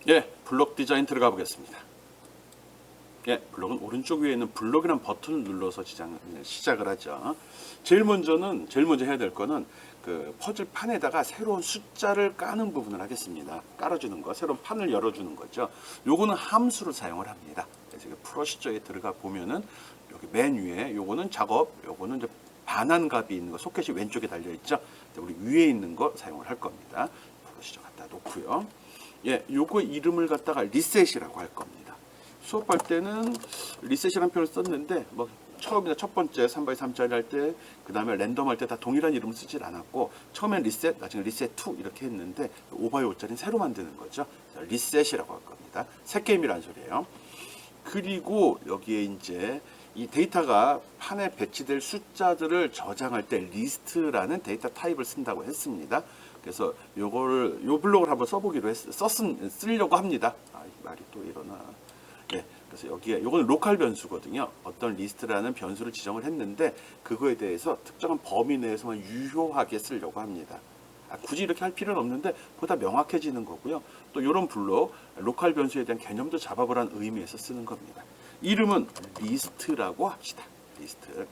예, 블록 디자인 들어가 보겠습니다. 예, 블록은 오른쪽 위에 있는 블록이라는 버튼을 눌러서 시작을 하죠. 제일 먼저 해야 될 거는 그 퍼즐 판에다가 새로운 숫자를 까는 부분을 하겠습니다. 깔아주는 거, 새로운 판을 열어주는 거죠. 요거는 함수를 사용을 합니다. 그래서 프로시저에 들어가 보면은 여기 맨 위에 요거는 작업, 요거는 이제 반환값이 있는 거, 소켓이 왼쪽에 달려 있죠. 우리 위에 있는 거 사용을 할 겁니다. 프로시저 갖다 놓고요. 예, 요거 이름을 갖다가 리셋이라고 할 겁니다. 수업할 때는 리셋이라는 표현을 썼는데 뭐 처음이나 첫 번째 3x3짜리 할 때, 그 다음에 랜덤 할 때 다 동일한 이름을 쓰질 않았고, 처음엔 리셋, 나중에 리셋2 이렇게 했는데 5x5짜리는 새로 만드는 거죠. 리셋이라고 할 겁니다. 새 게임이라는 소리예요. 그리고 여기에 이제 이 데이터가 판에 배치될 숫자들을 저장할 때 리스트라는 데이터 타입을 쓴다고 했습니다. 그래서 요 블록을 한번 써보기로 쓰려고 합니다. 아, 이 말이 또 이러나. 예, 그래서 여기에 요거는 로컬 변수거든요. 어떤 리스트라는 변수를 지정을 했는데 그거에 대해서 특정한 범위 내에서만 유효하게 쓰려고 합니다. 굳이 이렇게 할 필요는 없는데 보다 명확해지는 거고요. 또 이런 블록, 로컬 변수에 대한 개념도 잡아보라는 의미에서 쓰는 겁니다. 이름은 리스트라고 합시다. 리스트.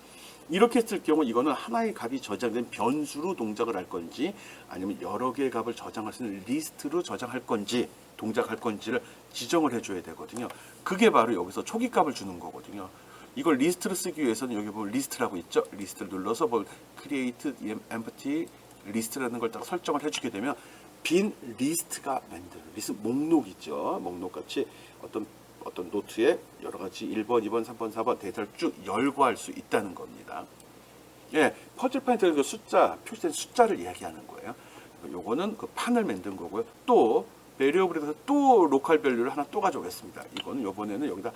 이렇게 쓸 경우 이거는 하나의 값이 저장된 변수로 동작을 할 건지, 아니면 여러 개의 값을 저장할 수 있는 리스트로 저장할 건지, 동작할 건지를 지정을 해줘야 되거든요. 그게 바로 여기서 초기 값을 주는 거거든요. 이걸 리스트를 쓰기 위해서는 여기 보면 리스트라고 있죠. 리스트를 눌러서 create empty 리스트라는 걸 딱 설정을 해주게 되면 빈 리스트가 리스트 목록이죠. 목록같이 어떤 노트에 여러 가지 1번, 2번, 3번, 4번 데이터를 쭉 열거할 수 있다는 겁니다. 예, 퍼즐 판에 들어간 표시된 숫자를 이야기하는 거예요. 요거는 그 판을 만든 거고요. 또 베리어블에서 또 로컬 밸류를 하나 또 가져오겠습니다. 이거는 요번에는 여기다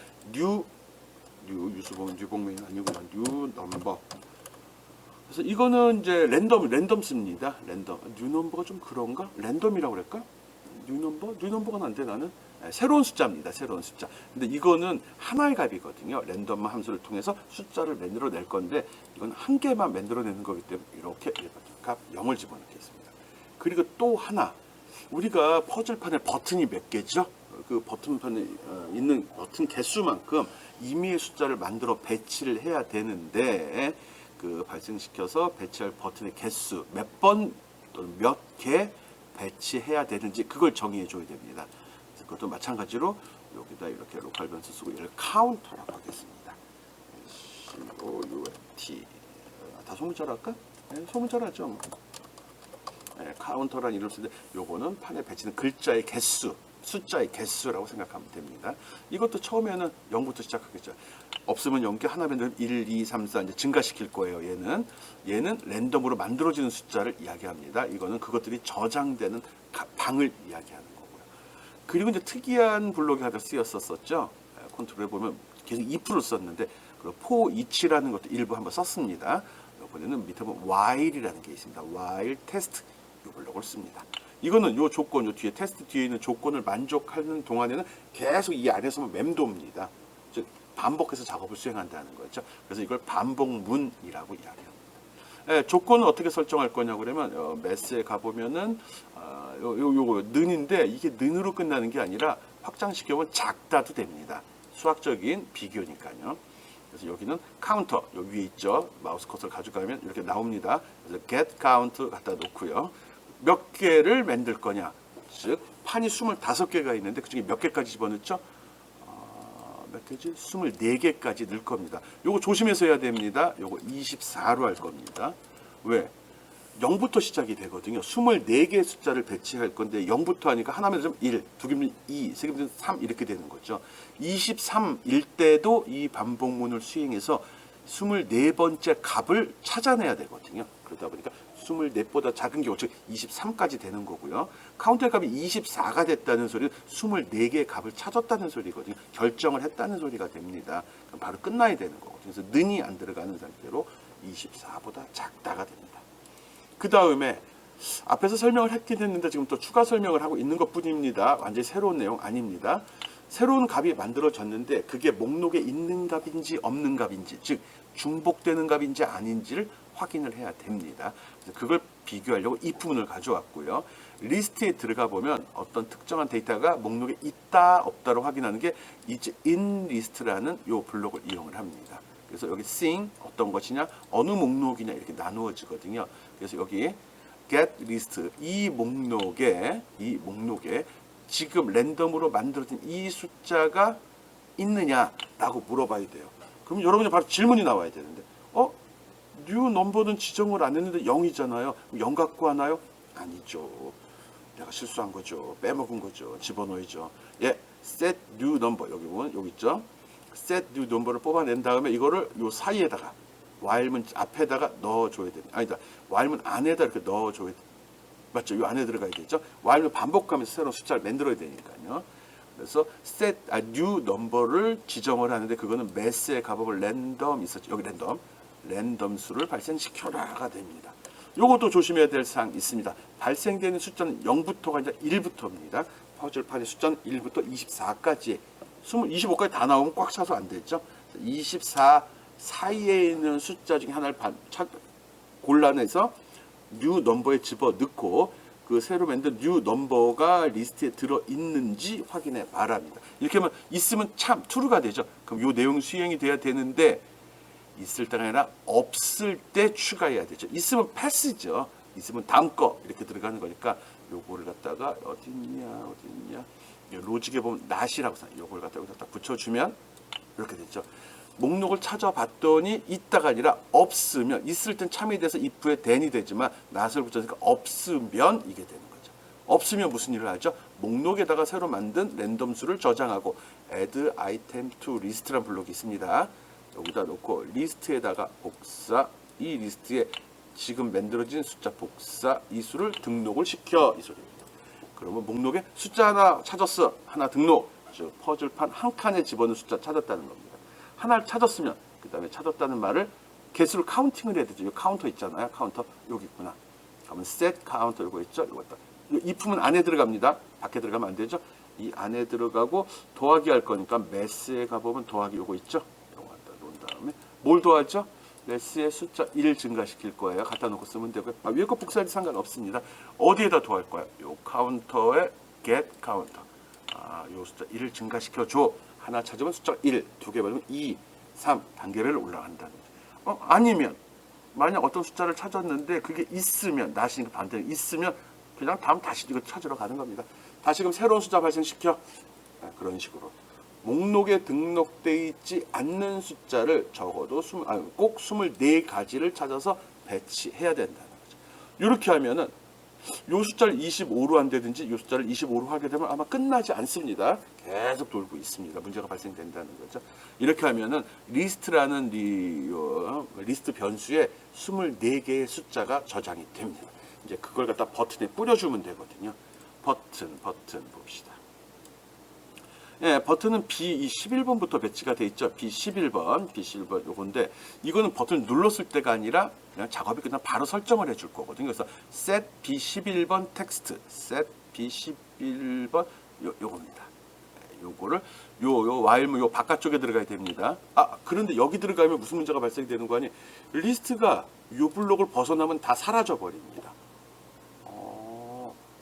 뉴봉면이 아니구나. 뉴 넘버. 그래서 이거는 이제 랜덤 씁니다. 랜덤. 뉴 넘버가 좀 그런가? 랜덤이라고 그럴까? 뉴 넘버가 난데 나는 새로운 숫자입니다. 새로운 숫자. 근데 이거는 하나의 값이거든요. 랜덤 함수를 통해서 숫자를 만들어낼 건데 이건 한 개만 만들어내는 거기 때문에 이렇게 값 0을 집어넣겠습니다. 그리고 또 하나, 우리가 퍼즐판에 버튼이 몇 개죠? 그 버튼판에 있는 버튼 개수만큼 임의의 숫자를 만들어 배치를 해야 되는데, 그 발생시켜서 배치할 버튼의 개수 몇 번 또는 몇 개 배치해야 되는지 그걸 정의해 줘야 됩니다. 그래서 그것도 마찬가지로 여기다 이렇게 로컬 변수 쓰고 이걸 카운터라고 하겠습니다. COUNT. 다 소문자로 할까? 네, 소문자로 하죠. 뭐. 네, 카운터라는 이름을 쓰는데 요거는 판에 배치는 글자의 개수, 숫자의 개수라고 생각하면 됩니다. 이것도 처음에는 0부터 시작하겠죠. 없으면 0개, 하나 만들면 1, 2, 3, 4 이제 증가시킬 거예요. 얘는 랜덤으로 만들어지는 숫자를 이야기합니다. 이거는 그것들이 저장되는 방을 이야기하는 거고요. 그리고 이제 특이한 블록이 하나 쓰였었죠. 컨트롤에 보면 계속 if를 썼는데 그리고 for each라는 것도 일부 한번 썼습니다. 이번에는 밑에 보면 while이라는 게 있습니다. while test 이 블록을 씁니다. 이거는 요 조건, 요 뒤에 테스트 뒤에 있는 조건을 만족하는 동안에는 계속 이 안에서만 맴돕니다. 즉 반복해서 작업을 수행한다는 거죠. 그래서 이걸 반복문이라고 이야기합니다. 예, 조건은 어떻게 설정할 거냐고 그러면 매스에 가보면은 요거 는인데 이게 는으로 끝나는 게 아니라 확장시켜보면 작다도 됩니다. 수학적인 비교니까요. 그래서 여기는 카운터, 요 위에 있죠. 마우스 커서를 가져가면 이렇게 나옵니다. 그래서 get count 갖다 놓고요. 몇 개를 만들 거냐. 즉 판이 25개가 있는데 그중에 몇 개까지 집어넣죠? 몇 개지? 24개까지 넣을 겁니다. 요거 조심해서 해야 됩니다. 요거 24로 할 겁니다. 왜? 0부터 시작이 되거든요. 24개의 숫자를 배치할 건데 0부터 하니까 하나면 좀 1, 두 개면 2, 세 개면 3 이렇게 되는 거죠. 23일 때도 이 반복문을 수행해서 24번째 값을 찾아내야 되거든요. 그러다 보니까 24보다 작은 경우, 즉 23까지 되는 거고요. 카운터의 값이 24가 됐다는 소리는 24개의 값을 찾았다는 소리거든요. 결정을 했다는 소리가 됩니다. 그럼 바로 끝나야 되는 거거든요. 그래서 는이 안 들어가는 상태로 24보다 작다가 됩니다. 그 다음에 앞에서 설명을 했긴 했는데 지금 또 추가 설명을 하고 있는 것 뿐입니다. 완전히 새로운 내용 아닙니다. 새로운 값이 만들어졌는데 그게 목록에 있는 값인지 없는 값인지, 즉 중복되는 값인지 아닌지를 확인을 해야 됩니다. 그래서 그걸 비교하려고 if문을 가져왔고요. 리스트에 들어가 보면 어떤 특정한 데이터가 목록에 있다 없다를 확인하는 게 이제 inList라는 요 블록을 이용을 합니다. 그래서 여기 thing 어떤 것이냐 어느 목록이냐 이렇게 나누어지거든요. 그래서 여기 get list 이 목록에 지금 랜덤으로 만들어진 이 숫자가 있느냐라고 물어봐야 돼요. 그럼 여러분이 바로 질문이 나와야 되는데 new 넘버는 지정을 안 했는데 0이잖아요. 0 갖고 하나요? 아니죠. 내가 실수한 거죠. 빼먹은 거죠. 집어넣어야죠. 예, set new number 여기 보면 여기 있죠. set new number를 뽑아낸 다음에 이거를 요 사이에다가 while문 앞에다가 넣어줘야 됩니다. 아니다. while문 안에다 이렇게 넣어줘야 돼. 맞죠? 요 안에 들어가야 되죠. while문 반복하면서 새로운 숫자를 만들어야 되니까요. 그래서 set new number를 지정을 하는데 그거는 mass의 값을 랜덤 있었죠. 여기 랜덤 수를 발생시켜라가 됩니다. 요것도 조심해야 될 사항 있습니다. 발생되는 숫자는 0부터가 아니라 1부터입니다. 퍼즐판의 숫자는 1부터 24까지 25까지 다 나오면 꽉 차서 안 되죠. 24 사이에 있는 숫자 중에 하나를 골라내서 new 넘버에 집어넣고 그 새로 만든 new 넘버가 리스트에 들어있는지 확인해 바랍니다. 이렇게 하면 있으면 참 true가 되죠. 그럼 요 내용 수행이 돼야 되는데 있을 때가 아니라 없을 때 추가해야 되죠. 있으면 패스죠. 있으면 다음 거 이렇게 들어가는 거니까 요거를 갖다가 어디 있냐 로직에 보면 not이라고 써. 요걸 갖다가 붙여주면 이렇게 됐죠. 목록을 찾아봤더니 있다가 아니라 없으면 있을 땐 참이 돼서 if에 then이 되지만 not을 붙여니까 없으면 이게 되는 거죠. 없으면 무슨 일을 하죠? 목록에다가 새로 만든 랜덤 수를 저장하고 add item to list라는 블록이 있습니다. 여기다 놓고 리스트에다가 복사 이 리스트에 지금 만들어진 숫자 복사 이 수를 등록을 시켜 이 소리입니다. 그러면 목록에 숫자 하나 찾았어. 하나 등록. 즉 퍼즐판 한 칸에 집어넣은 숫자 찾았다는 겁니다. 하나를 찾았으면 그 다음에 찾았다는 말을 개수를 카운팅을 해야 되죠. 이 카운터 있잖아요. 카운터 여기 있구나. 그러면 set 카운터 이거 있죠. 이거 딱. if는 안에 들어갑니다. 밖에 들어가면 안 되죠. 이 안에 들어가고 더하기 할 거니까 mass에 가보면 더하기 요거 있죠. 다음에 뭘 더하죠? 매스의 숫자 1 증가시킬 거예요. 갖다 놓고 쓰면 되고요. 위에 거 복사해도 상관없습니다. 어디에다 더할 거예요? 요 카운터에 get 카운터. 요 숫자 1을 증가시켜줘. 하나 찾으면 숫자 1, 두 개 받으면 2, 3 단계를 올라간다는 거죠. 아니면 만약 어떤 숫자를 찾았는데 그게 있으면 나시니까 반대로 있으면 그냥 다음 다시 이거 찾으러 가는 겁니다. 다시금 새로운 숫자 발생시켜. 그런 식으로. 목록에 등록되어 있지 않는 숫자를 적어도 꼭 24가지를 찾아서 배치해야 된다는 거죠. 이렇게 하면은 요 숫자를 25로 한다든지 요 숫자를 25로 하게 되면 아마 끝나지 않습니다. 계속 돌고 있습니다. 문제가 발생된다는 거죠. 이렇게 하면은 리스트라는 리스트 변수에 24개의 숫자가 저장이 됩니다. 이제 그걸 갖다 버튼에 뿌려주면 되거든요. 버튼 봅시다. 예, 버튼은 B11번부터 배치가 돼 있죠. B11번 요건데 이거는 버튼을 눌렀을 때가 아니라 그냥 작업이 끝나면 바로 설정을 해줄 거거든요. 그래서 set B11번 텍스트, set B11번 요겁니다. 요거를 요 while문 요 바깥쪽에 들어가야 됩니다. 그런데 여기 들어가면 무슨 문제가 발생되는 거 아니? 리스트가 요 블록을 벗어나면 다 사라져 버립니다.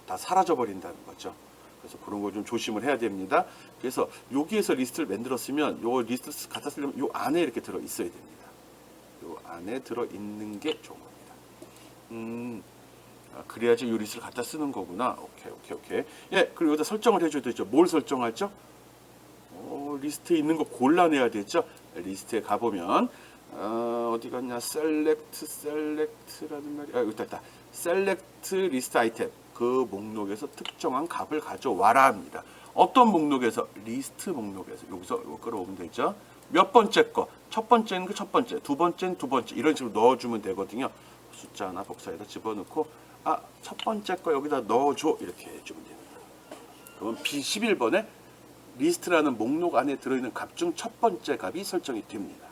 다 사라져 버린다는 거죠. 그래서 그런 거 좀 조심을 해야 됩니다. 그래서 여기에서 리스트를 만들었으면 요 리스트 갖다 쓰려면 요 안에 이렇게 들어 있어야 됩니다. 요 안에 들어 있는 게 좋은 겁니다. 그래야지 요 리스트를 갖다 쓰는 거구나. 오케이. 예, 그리고 여기다 설정을 해줘야 되죠. 뭘 설정하죠? 리스트에 있는 거 골라내야 되죠. 리스트에 가보면 어디 갔냐? select라는 말이 여기 있다. select list item. 그 목록에서 특정한 값을 가져와라 합니다. 어떤 목록에서? 리스트 목록에서. 여기서 이거 끌어오면 되죠. 몇 번째 거? 첫 번째는 그 첫 번째, 두 번째는 두 번째. 이런 식으로 넣어주면 되거든요. 숫자 하나 복사해서 집어넣고 첫 번째 거 여기다 넣어줘. 이렇게 해주면 됩니다. 그러면 B11번에 리스트라는 목록 안에 들어있는 값 중 첫 번째 값이 설정이 됩니다.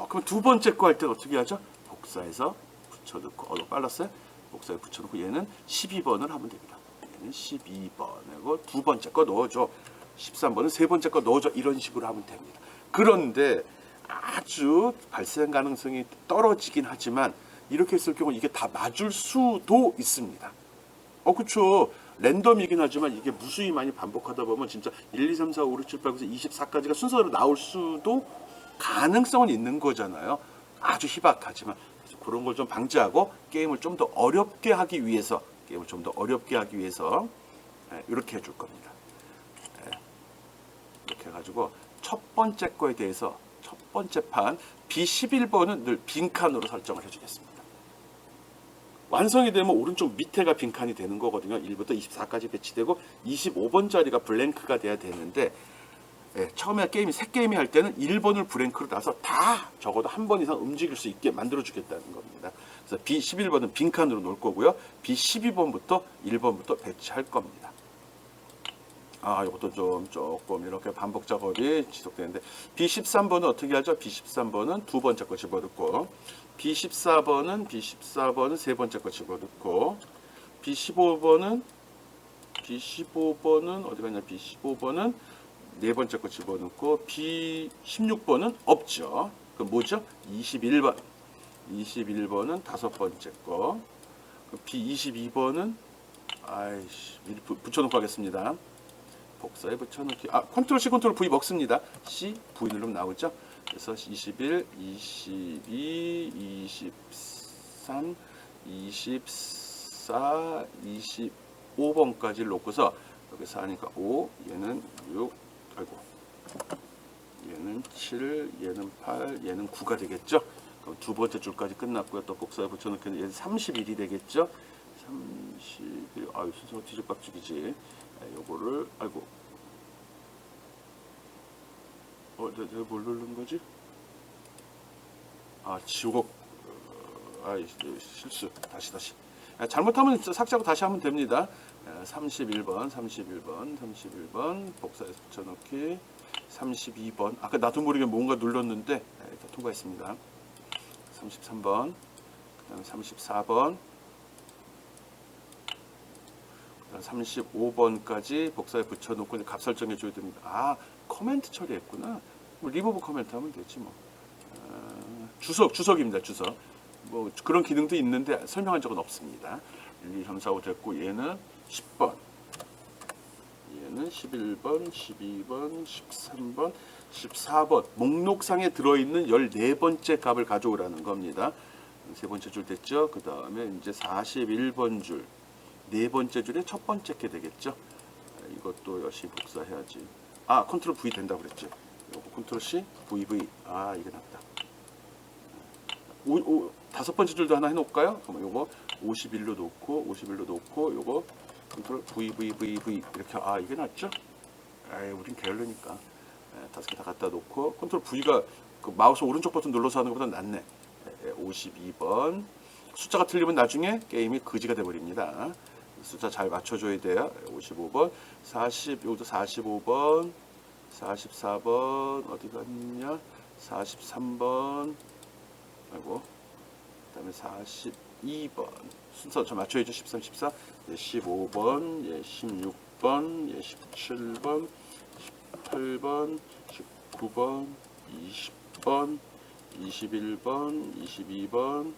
그럼 두 번째 거 할 때 어떻게 하죠? 복사해서 붙여넣고 빨랐어요? 복사에 붙여놓고 얘는 12번을 하면 됩니다. 얘는 12번이고 두 번째 거 넣어줘. 13번은 세 번째 거 넣어줘. 이런 식으로 하면 됩니다. 그런데 아주 발생 가능성이 떨어지긴 하지만 이렇게 했을 경우 이게 다 맞을 수도 있습니다. 그쵸. 랜덤이긴 하지만 이게 무수히 많이 반복하다 보면 진짜 1, 2, 3, 4, 5, 6, 7, 8, 9, 10, 24까지가 순서로 나올 수도 가능성은 있는 거잖아요. 아주 희박하지만. 그래서 그런 걸 좀 방지하고 게임을 좀 더 어렵게 하기 위해서 이렇게 해줄 겁니다. 이렇게 해가지고 첫 번째 거에 대해서 첫 번째 판 B11번은 늘 빈칸으로 설정을 해주겠습니다. 완성이 되면 오른쪽 밑에가 빈칸이 되는 거거든요. 1부터 24까지 배치되고 25번짜리가 블랭크가 돼야 되는데 처음에 새 게임이 할 때는 1번을 블랭크로 놔서 다 적어도 한 번 이상 움직일 수 있게 만들어 주겠다는 겁니다. 그래서 B11번은 빈칸으로 놓을 거고요. B12번부터 1번부터 배치할 겁니다. 이것도 조금 이렇게 반복 작업이 지속되는데 B13번은 어떻게 하죠? B13번은 두 번째 거 집어넣고 B14번은 세 번째 거 집어넣고 B15번은 어디 갔냐? B15번은 네 번째 거 집어넣고 B16번은 없죠. 그럼 뭐죠? 21번은 다섯 번째 거. B22번은 미리 붙여놓고 하겠습니다. 복사에 붙여넣기. 컨트롤 C, 컨트롤 V 먹습니다. C, V 누르면 나오죠. 그래서 21, 22, 23, 24, 25번까지 놓고서 여기 4니까 5, 얘는 6, 얘는 7, 얘는 8, 얘는 9가 되겠죠. 그럼 두 번째 줄까지 끝났고요. 또 복사에 붙여넣기는 얘는 31이 되겠죠. 31, 순서가 뒤죽박죽이지. 요거를 내가 뭘 누른 거지? 지우고 실수. 다시. 잘못하면 삭제하고 다시 하면 됩니다. 31번 복사해서 붙여넣기. 32번 아까 나도 모르게 뭔가 눌렀는데 통과했습니다. 33번, 그다음 34번, 그다음 35번까지 복사에 붙여놓고 이제 값 설정해 줘야 됩니다. 커멘트 처리했구나. 리무브 커멘트 하면 되지 뭐. 주석입니다. 주석. 뭐 그런 기능도 있는데 설명한 적은 없습니다. 1, 2, 3, 4, 5 됐고 얘는 10번, 얘는 11번, 12번, 13번, 14번 목록상에 들어있는 14번째 값을 가져오라는 겁니다. 세 번째 줄 됐죠. 그 다음에 이제 41번 줄, 네 번째 줄의 첫 번째 게 되겠죠. 이것도 열심히 복사해야지. 컨트롤 V 된다고 그랬죠. 요거 컨트롤 C, VV. 이게 낫다. 다섯 번째 줄도 하나 해놓을까요? 그럼 요거 51로 놓고 요거 컨트롤 VVVV 이렇게 이게 낫죠? 우린 게을르니까 다섯 개 다 갖다 놓고 컨트롤 V가 그 마우스 오른쪽 버튼 눌러서 하는 것보다 낫네. 52번 숫자가 틀리면 나중에 게임이 거지가 돼버립니다. 숫자 잘 맞춰줘야 돼요. 55번 여기도 45번 44번 어디 갔냐 43번 그다음에 42번 순서 좀 맞춰야죠. 13, 14, 15번, 16번, 17번, 18번, 19번, 20번, 21번, 22번,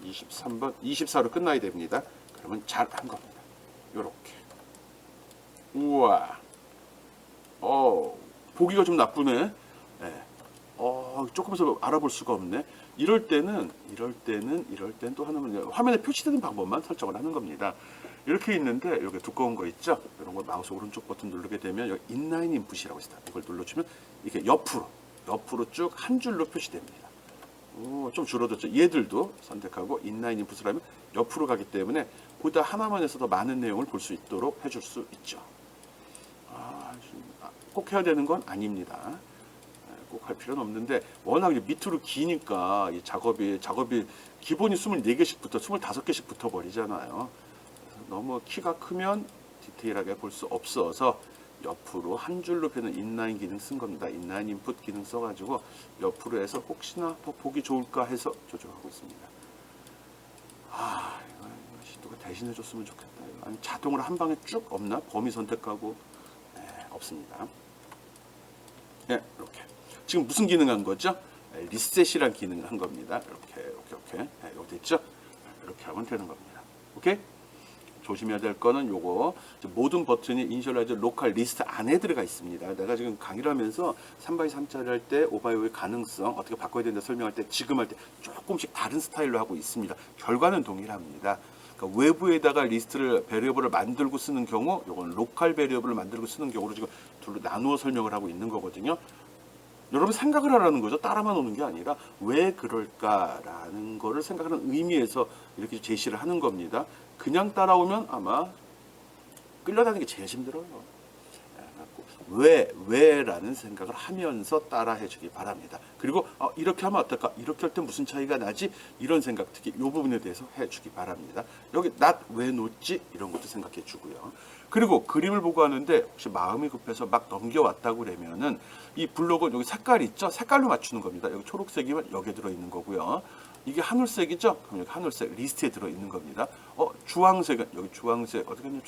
23번, 24로 끝나야 됩니다. 그러면 잘 한 겁니다. 요렇게. 우와. 보기가 좀 나쁘네. 조금서 알아볼 수가 없네. 이럴 때는 또 하나는 화면에 표시되는 방법만 설정을 하는 겁니다. 이렇게 있는데 여기 두꺼운 거 있죠? 이런 거 마우스 오른쪽 버튼 누르게 되면 여기 인라인 인풋이라고 있습니다. 이걸 눌러주면 이게 옆으로 쭉 한 줄로 표시됩니다. 좀 줄어들죠. 얘들도 선택하고 인라인 인풋을 하면 옆으로 가기 때문에 보다 하나만 해서 더 많은 내용을 볼 수 있도록 해줄 수 있죠. 꼭 해야 되는 건 아닙니다. 꼭 할 필요는 없는데 워낙 밑으로 기니까 이 작업이 기본이 24개씩부터 25개씩 붙어버리잖아요. 너무 키가 크면 디테일하게 볼 수 없어서 옆으로 한 줄로 펴는 인라인 기능 쓴 겁니다. 인라인 인풋 기능 써가지고 옆으로 해서 혹시나 더 보기 좋을까 해서 조정하고 있습니다. 이거 누가 대신해 줬으면 좋겠다. 아니 자동으로 한 방에 쭉 없나? 범위 선택하고 없습니다. 이렇게. 지금 무슨 기능 한 거죠? 리셋이란 기능을 한 겁니다. 이렇게. 이거 됐죠? 이렇게 하면 되는 겁니다. 오케이? 조심해야 될 거는 요거 모든 버튼이 이니셜라이즈 로컬 리스트 안에 들어가 있습니다. 내가 지금 강의를 하면서 3x3짜리 할 때 오바이오의 가능성 어떻게 바꿔야 되는지 설명할 때 지금 할 때 조금씩 다른 스타일로 하고 있습니다. 결과는 동일합니다. 그러니까 외부에다가 리스트를 베리어블을 만들고 쓰는 경우, 요건 로컬 베리어블을 만들고 쓰는 경우로 지금 둘로 나누어 설명을 하고 있는 거거든요. 여러분 생각을 하라는 거죠. 따라만 오는 게 아니라 왜 그럴까라는 거를 생각하는 의미에서 이렇게 제시를 하는 겁니다. 그냥 따라오면 아마 끌려다니는 게 제일 힘들어요. 왜라는 생각을 하면서 따라해 주기 바랍니다. 그리고 이렇게 하면 어떨까? 이렇게 할 때 무슨 차이가 나지? 이런 생각 특히 이 부분에 대해서 해 주기 바랍니다. 여기 낫 왜 놓지? 이런 것도 생각해 주고요. 그리고 그림을 보고 하는데 혹시 마음이 급해서 막 넘겨왔다고 그러면은 이 블록은 여기 색깔 있죠? 색깔로 맞추는 겁니다. 여기 초록색이면 여기에 들어있는 거고요. 이게 하늘색이죠? 그럼 여기 하늘색 리스트에 들어있는 겁니다. 주황색은 여기 주황색 어떻게 하냐?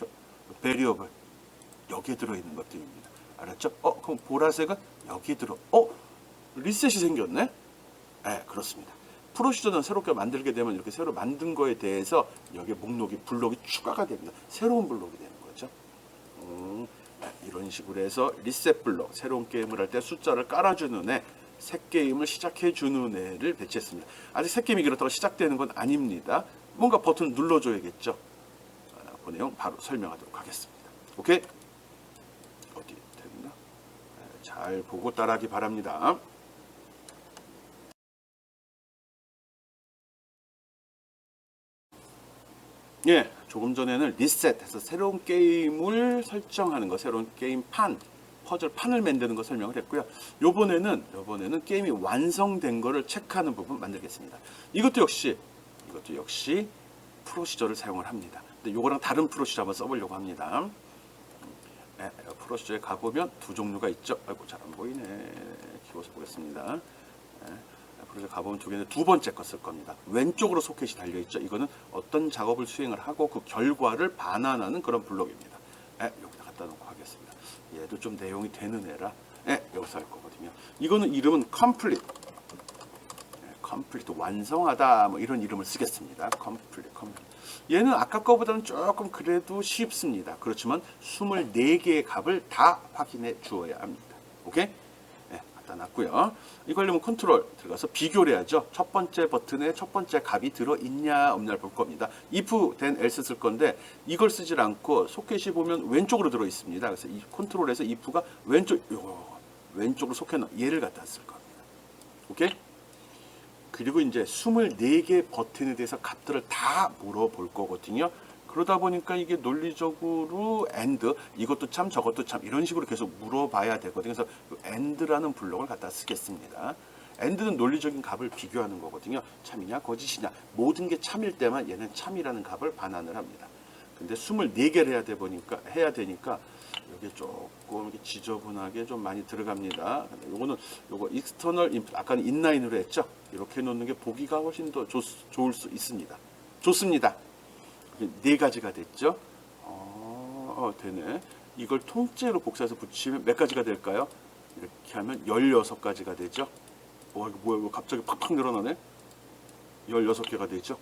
베리어블 여기에 들어있는 것들입니다. 알았죠? 그럼 보라색은 여기에 들어. 리셋이 생겼네? 네, 그렇습니다. 프로시저는 새롭게 만들게 되면 이렇게 새로 만든 거에 대해서 여기에 목록이, 블록이 추가가 됩니다. 새로운 블록이 되는 거죠. 이런 식으로 해서 리셋 블록, 새로운 게임을 할 때 숫자를 깔아주는 애, 새 게임을 시작해주는 애를 배치했습니다. 아직 새 게임이 그렇다고 시작되는 건 아닙니다. 뭔가 버튼 눌러줘야겠죠. 그 내용 바로 설명하도록 하겠습니다. 오케이? 어디 됐나? 잘 보고 따라하기 바랍니다. 예, 조금 전에는 리셋해서 새로운 게임을 설정하는 거, 새로운 게임 판, 퍼즐 판을 만드는 거 설명을 했고요. 요번에는 게임이 완성된 거를 체크하는 부분 만들겠습니다. 이것도 역시 프로시저를 사용을 합니다. 근데 요거랑 다른 프로시저 한번 써보려고 합니다. 네, 프로시저에 가보면 두 종류가 있죠. 아이고 잘 안 보이네. 키워서 보겠습니다. 네, 프로시저 가보면 두 개는 두 번째 거 쓸 겁니다. 왼쪽으로 소켓이 달려있죠. 이거는 어떤 작업을 수행을 하고 그 결과를 반환하는 그런 블록입니다. 네, 여기다 갖다 놓고 하겠습니다. 얘도 좀 내용이 되는 애라 여기서 할 거거든요. 이거는 이름은 complete. 컴플리트 완성하다 뭐 이런 이름을 쓰겠습니다. 컴플리트. 얘는 아까 거보다는 조금 그래도 쉽습니다. 그렇지만 24개의 값을 다 확인해 주어야 합니다. 오케이? 네, 갖다 놨고요. 이거 하려면 컨트롤 들어가서 비교를 해야죠. 첫 번째 버튼에 첫 번째 값이 들어있냐 없냐를 볼 겁니다. if then else 쓸 건데 이걸 쓰질 않고 소켓이 보면 왼쪽으로 들어 있습니다. 그래서 이 컨트롤에서 if가 왼쪽으로 소켓 얘를 갖다 쓸 겁니다. 오케이? 그리고 이제 24개 버튼에 대해서 값들을 다 물어볼 거거든요. 그러다 보니까 이게 논리적으로 and 이것도 참 저것도 참 이런 식으로 계속 물어봐야 되거든요. 그래서 and라는 블록을 갖다 쓰겠습니다. and는 논리적인 값을 비교하는 거거든요. 참이냐 거짓이냐 모든 게 참일 때만 얘는 참이라는 값을 반환을 합니다. 근데 24개를 해야 되니까 여기 조금 이렇게 지저분하게 좀 많이 들어갑니다. 요거 external input 아까는 inline으로 했죠. 이렇게 놓는 게 보기가 훨씬 더 좋을 수 있습니다. 좋습니다. 네 가지가 됐죠. 되네. 이걸 통째로 복사해서 붙이면 몇 가지가 될까요? 이렇게 하면 16가지가 되죠. 이거 뭐야, 이거 갑자기 팍팍 늘어나네. 16개가 되죠.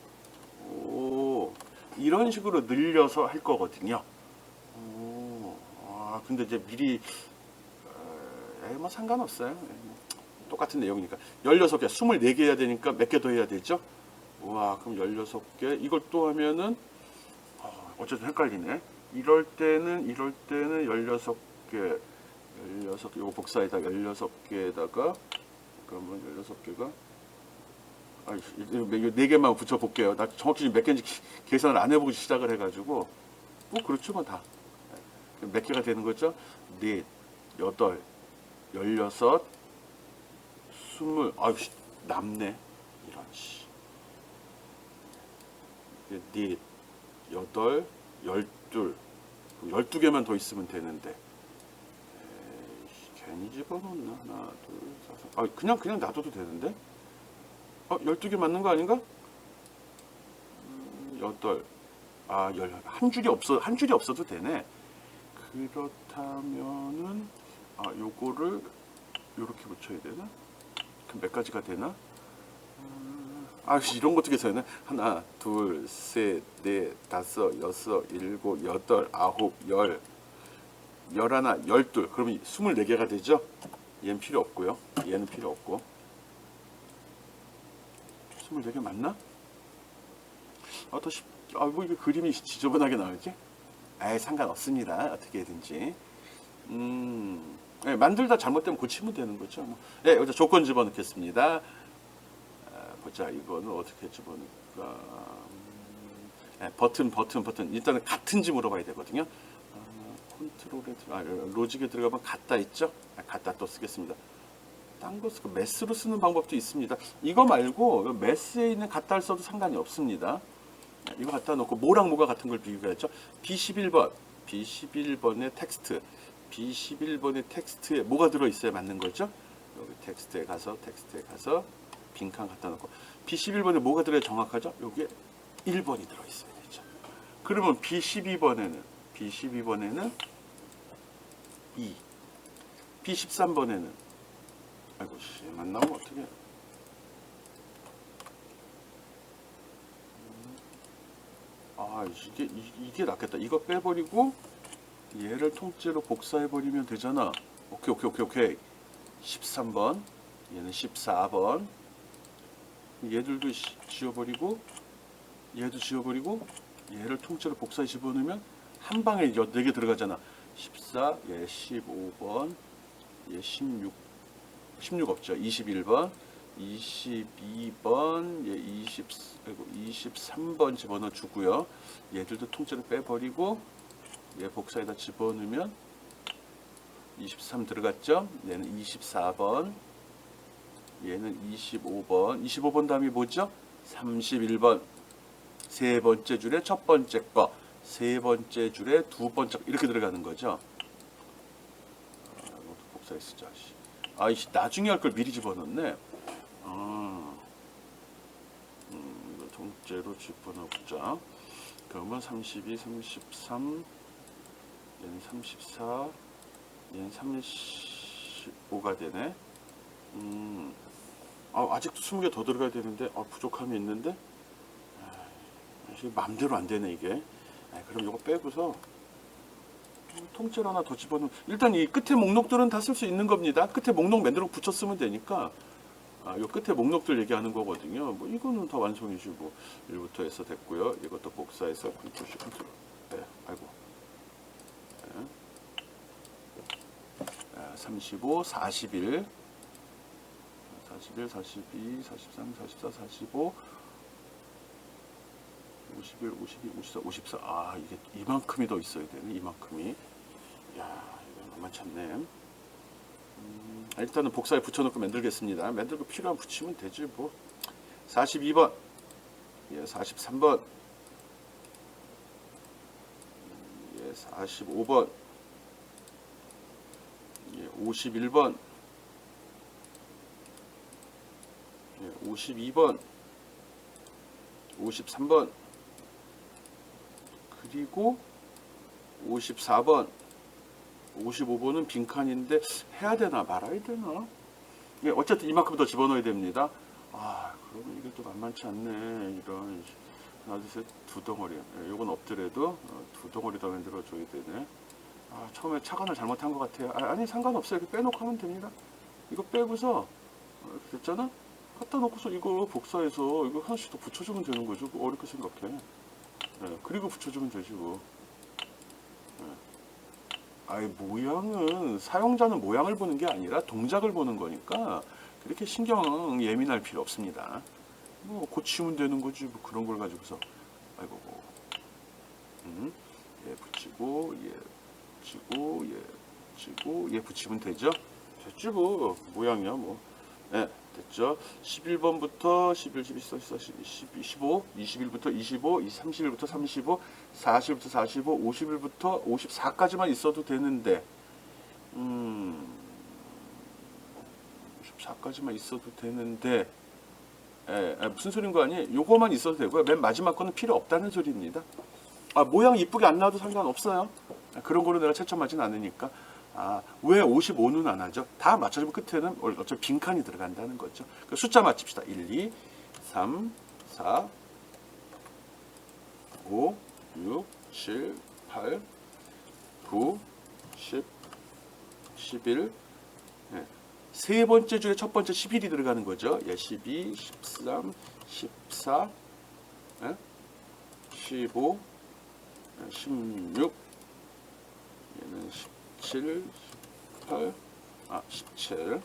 이런 식으로 늘려서 할 거거든요. 근데 이제 미리 뭐 상관없어요. 똑같은 내용이니까 16개, 24개 해야 되니까 몇 개 더 해야 되죠? 와, 그럼 16개 이걸 또 하면은 어쨌든 헷갈리네. 이럴 때는 16개 이거 복사에다 16개에다가 그러면 16개가 이거 4개만 붙여볼게요. 나 정확히 몇 개인지 계산을 안 해보고 시작을 해가지고 그렇죠 뭐 다. 몇 개가 되는 거죠? 4, 8, 16, 20, 남네. 이런 씨. 4, 8, 12, 12개만 더 있으면 되는데. 괜히 집어넣나? 하나, 둘, 4, 그냥 놔둬도 되는데? 12개 맞는 거 아닌가? 8, 한 줄이 없어도 되네. 그렇다면은 요거를 요렇게 붙여야 되나? 그럼 몇 가지가 되나? 아, 이런 거 어떻게 써야 되나? 하나, 둘, 셋, 넷, 다섯, 여섯, 일곱, 여덟, 아홉, 열, 열하나, 열둘. 그러면 24개가 되죠? 얘는 필요 없고요. 얘는 필요 없고. 24개 맞나? 뭐 이게 그림이 지저분하게 나오지? 아예 상관없습니다. 어떻게든지. 네, 만들다 잘못되면 고치면 되는 거죠. 뭐. 네, 여기서 조건 집어넣겠습니다. 보자, 이거는 어떻게 집어넣을까? 네, 버튼. 일단은 같은지 물어봐야 되거든요. 컨트롤에 로직에 들어가면 같다 있죠? 같다 또 쓰겠습니다. 딴 거 쓰고 매스로 쓰는 방법도 있습니다. 이거 말고 매스에 있는 같다를 써도 상관이 없습니다. 이거 갖다 놓고 뭐랑 뭐가 같은 걸 비교해야죠. B11번의 텍스트. B11번의 텍스트에 뭐가 들어있어야 맞는 거죠? 여기 텍스트에 가서 빈칸 갖다 놓고 B11번에 뭐가 들어야 정확하죠? 여기에 1번이 들어있어야 되죠. 그러면 B12번에는 2, B13번에는 아이고 얘만 나오면 어떡해. 아, 이게 낫겠다. 이거 빼버리고 얘를 통째로 복사해버리면 되잖아. 오케이. 13번, 얘는 14번. 얘들도 지워버리고, 얘도 지워버리고, 얘를 통째로 복사해 집어넣으면 한 방에 4개 들어가잖아. 14, 얘 15번, 얘 16 없죠. 21번, 22번, 얘 23번 집어넣어 주고요. 얘들도 통째로 빼버리고 얘 복사에다 집어넣으면 23 들어갔죠. 얘는 24번, 얘는 25번 다음이 뭐죠? 31번. 세 번째 줄에 첫 번째 거, 세 번째 줄에 두 번째 거 이렇게 들어가는 거죠. 이것도 복사해 쓰자. 아이씨, 나중에 할 걸 미리 집어넣네. 이거 통째로 집어넣자. 그러면 32, 33, 얘는 34, 얘는 35가 되네. 아직도 20개 더 들어가야 되는데, 부족함이 있는데, 마음대로 안 되네, 이게. 그럼 이거 빼고서, 통째로 하나 더 집어넣으면, 일단 이 끝에 목록들은 다 쓸 수 있는 겁니다. 끝에 목록 만들어 붙여 쓰면 되니까, 요 끝에 목록들 얘기하는 거거든요. 뭐, 이거는 다 완성이지, 뭐. 1부터 해서 됐고요. 이것도 복사해서, 컨트롤, 네, 아이고. 네. 35, 41, 42, 43, 44, 45, 51, 52, 54, 54. 이게 이만큼이 더 있어야 되네. 이만큼이. 야, 이거 만만치 않네. 일단은 복사에 붙여놓고 만들겠습니다. 만들고 필요한 붙이면 되지 뭐. 42번, 예, 43번, 예, 45번, 예, 51번, 예, 52번, 53번, 그리고 54번, 55번은 빈칸인데 해야 되나 말아야 되나? 예, 어쨌든 이만큼 더 집어넣어야 됩니다. 그러면 이게 또 만만치 않네. 이런 하나, 둘, 셋, 두 덩어리. 요건 없더라도 두 덩어리 더 만들어줘야 되네. 처음에 착안을 잘못한 것 같아요. 아니 상관없어요. 이렇게 빼놓고 하면 됩니다. 이거 빼고서 이렇게 됐잖아? 갖다 놓고서 이거 복사해서 이거 하나씩 더 붙여주면 되는 거죠. 어렵게 생각해. 그리고 붙여주면 되지 뭐. 모양은 사용자는 모양을 보는 게 아니라 동작을 보는 거니까 그렇게 신경 예민할 필요 없습니다. 뭐 고치면 되는 거지 뭐 그런 걸 가지고서 얘 붙이고 얘 붙이고 얘 붙이고 얘 붙이면 되죠. 됐지 뭐 모양이야 뭐. 됐죠. 11번부터 11, 12, 14, 15, 21부터 25, 30일부터 35, 40일부터 45, 50일부터 54까지만 있어도 되는데 54까지만 있어도 되는데 무슨 소린 거 아니? 요거만 있어도 되고요. 맨 마지막 거는 필요 없다는 소리입니다. 모양 이쁘게 안 나와도 상관없어요. 그런 거로 내가 채점하진 않으니까. 왜 55는 안 하죠? 다 맞춰주면 끝에는 어차피 빈칸이 들어간다는 거죠. 숫자 맞춥시다. 1, 2, 3, 4, 5, 6, 7, 8, 9, 10, 11. 예. 세 번째 줄에 첫 번째 11이 들어가는 거죠. 예, 12, 13, 14, 예? 15, 16, 얘는 17, 18, 17,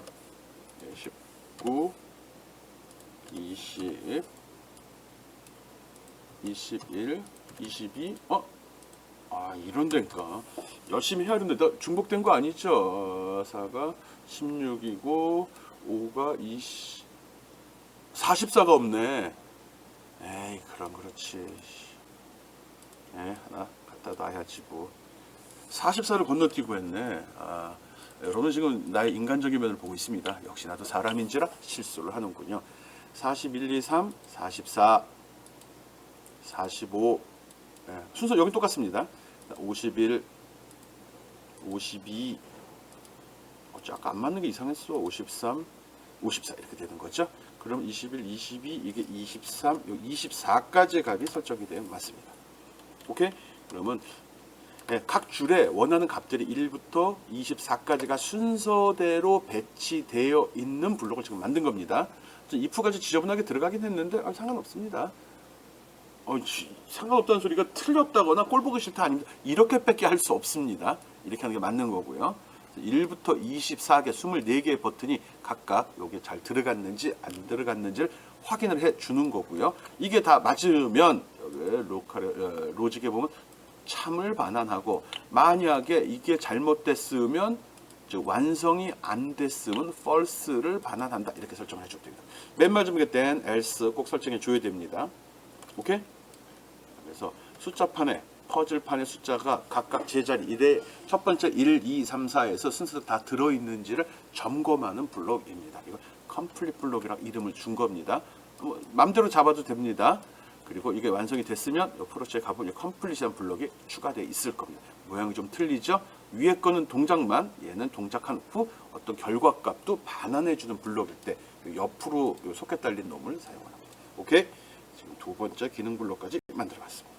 19, 20, 21, 22. 이런 데니까 열심히 해야 되는데 나 중복된 거 아니죠? 4가 16이고 5가 20, 44가 없네. 에이, 그럼 그렇지. 하나 갖다 놔야지 뭐. 44를 건너뛰고 했네. 여러분 지금 나의 인간적인 면을 보고 있습니다. 역시 나도 사람인지라 실수를 하는군요. 41, 2, 3, 44, 45. 순서 여기 똑같습니다. 51, 52. 아까 안 맞는 게 이상했어. 53, 54 이렇게 되는 거죠. 그럼 21, 22, 이게 23, 24까지 값이 설정이 되면 맞습니다. 오케이? 그러면 각 줄에 원하는 값들이 1부터 24까지가 순서대로 배치되어 있는 블록을 지금 만든 겁니다. if까지 지저분하게 들어가긴 했는데 상관없습니다. 상관없다는 소리가 틀렸다거나 꼴 보기 싫다 아닙니다. 이렇게밖에 할 수 없습니다. 이렇게 하는 게 맞는 거고요. 1부터 24개, 24개의 버튼이 각각 여기에 잘 들어갔는지 안 들어갔는지를 확인을 해 주는 거고요. 이게 다 맞으면 여기 로직에 보면 참을 반환하고, 만약에 이게 잘못됐으면 즉 완성이 안 됐으면 false를 반환한다. 이렇게 설정을 해줘도 됩니다. 맨 마지막에 then, else 꼭 설정해 줘야 됩니다. 오케이? 그래서 숫자판에 퍼즐판의 숫자가 각각 제자리, 이래 첫 번째 1, 2, 3, 4에서 순서대로 다 들어있는지를 점검하는 블록입니다. 이거 컴플릿 블록이라고 이름을 준 겁니다. 맘대로 잡아도 됩니다. 그리고 이게 완성이 됐으면 프로젝트에 가보면 컴플릿이라는 블록이 추가되어 있을 겁니다. 모양이 좀 틀리죠? 위에 거는 동작만, 얘는 동작한 후 어떤 결과값도 반환해주는 블록일 때 옆으로 속에 달린 놈을 사용합니다. 오케이? 지금 두 번째 기능 블록까지 만들어봤습니다.